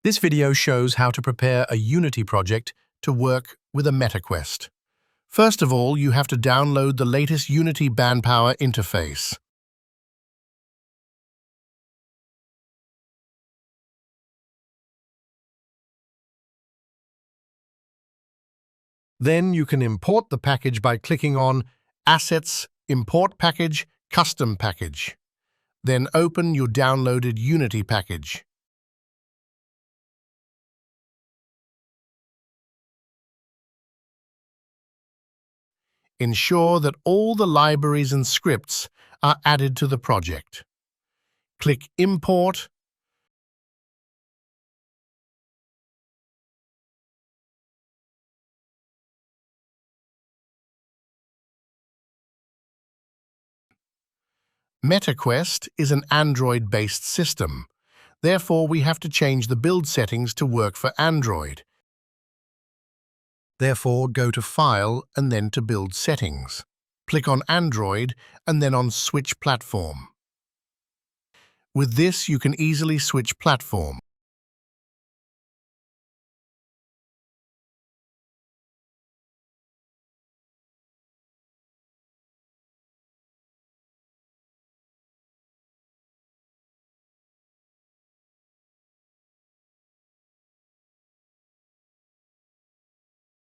This video shows how to prepare a Unity project to work with a MetaQuest. First of all, you have to download the latest Unity bandpower interface. Then you can import the package by clicking on Assets, Import Package, Custom Package. Then open your downloaded Unity package. Ensure that all the libraries and scripts are added to the project. Click Import. MetaQuest is an Android-based system. Therefore, we have to change the build settings to work for Android. Therefore, go to File and then to Build Settings. Click on Android and then on Switch Platform. With this, you can easily switch platform.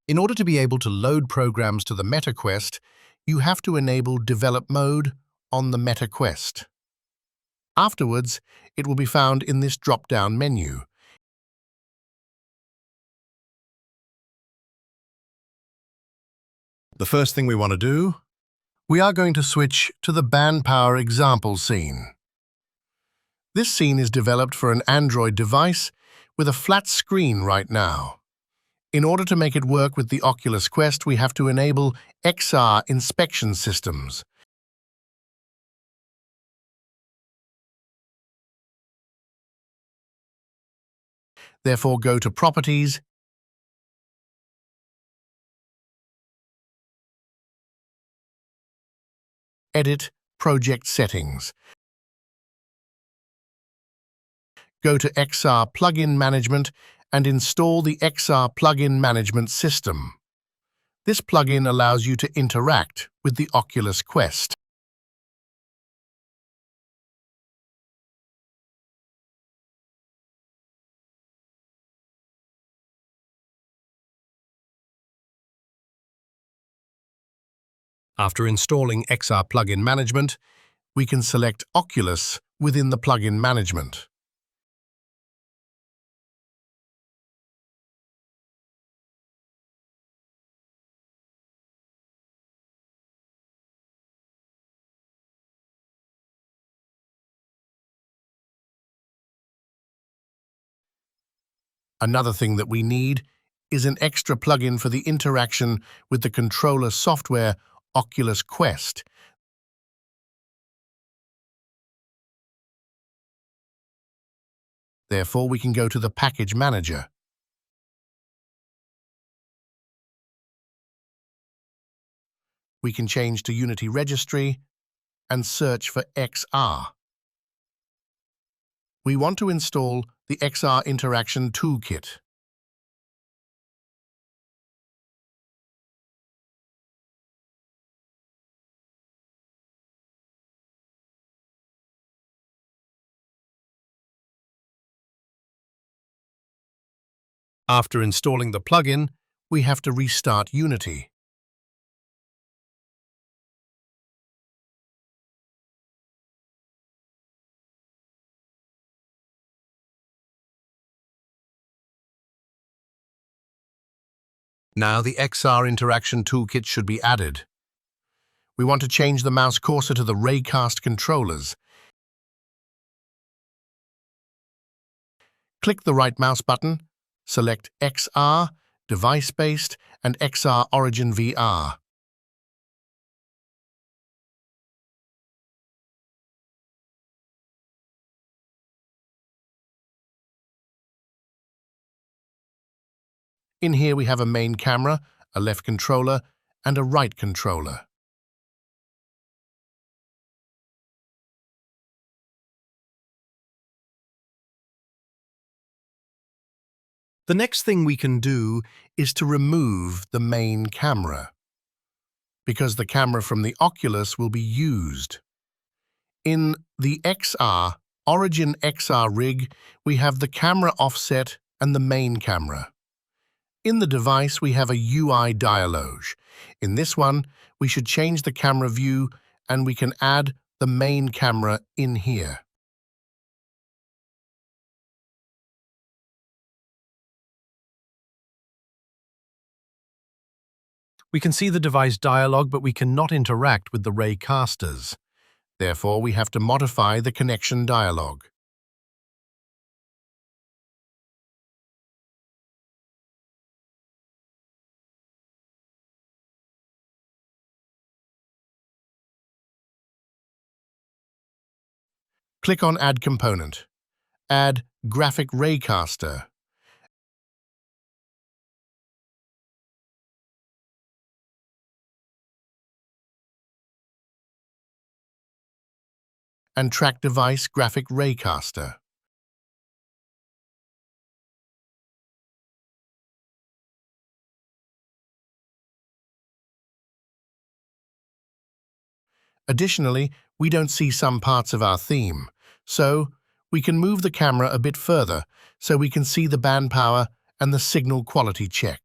In order to be able to load programs to the MetaQuest, you have to enable Develop Mode on the MetaQuest. Afterwards, it will be found in this drop-down menu. The first thing we want to do, we are going to switch to the bandpower example scene. This scene is developed for an Android device with a flat screen right now. In order to make it work with the Oculus Quest, we have to enable XR inspection systems. Therefore, go to Properties, Edit Project Settings. Go to XR Plugin Management and install the XR Plugin Management System. This plugin allows you to interact with the Oculus Quest. After installing XR Plugin Management, we can select Oculus within the plugin management. Another thing that we need is an extra plugin for the interaction with the controller software Oculus Quest. Therefore, we can go to the Package Manager. We can change to Unity Registry and search for XR. We want to install the XR Interaction Toolkit. After installing the plugin, we have to restart Unity. Now the XR Interaction Toolkit should be added. We want to change the mouse cursor to the Raycast controllers. Click the right mouse button, select XR, Device-Based, and XR Origin VR. In here we have a main camera, a left controller, and a right controller. The next thing we can do is to remove the main camera, because the camera from the Oculus will be used. In the Origin XR rig, we have the camera offset and the main camera. In the device, we have a UI dialog. In this one, we should change the camera view and we can add the main camera in here. We can see the device dialog, but we cannot interact with the raycasters. Therefore, we have to modify the connection dialog. Click on Add Component. Add Graphic Raycaster. And Track Device Graphic Raycaster. Additionally, we don't see some parts of our theme, so we can move the camera a bit further so we can see the band power and the signal quality check.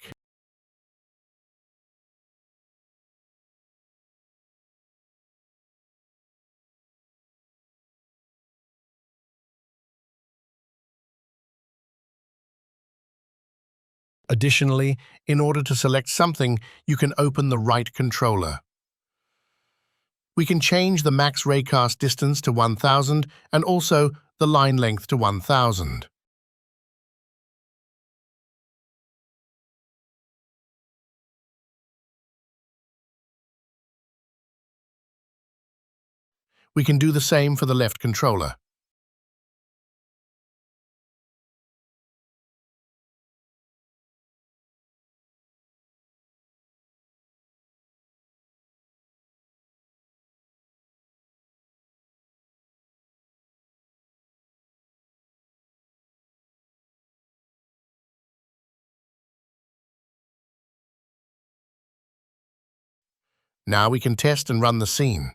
Additionally, in order to select something, you can open the right controller. We can change the max raycast distance to 1000 and also the line length to 1000. We can do the same for the left controller. Now we can test and run the scene.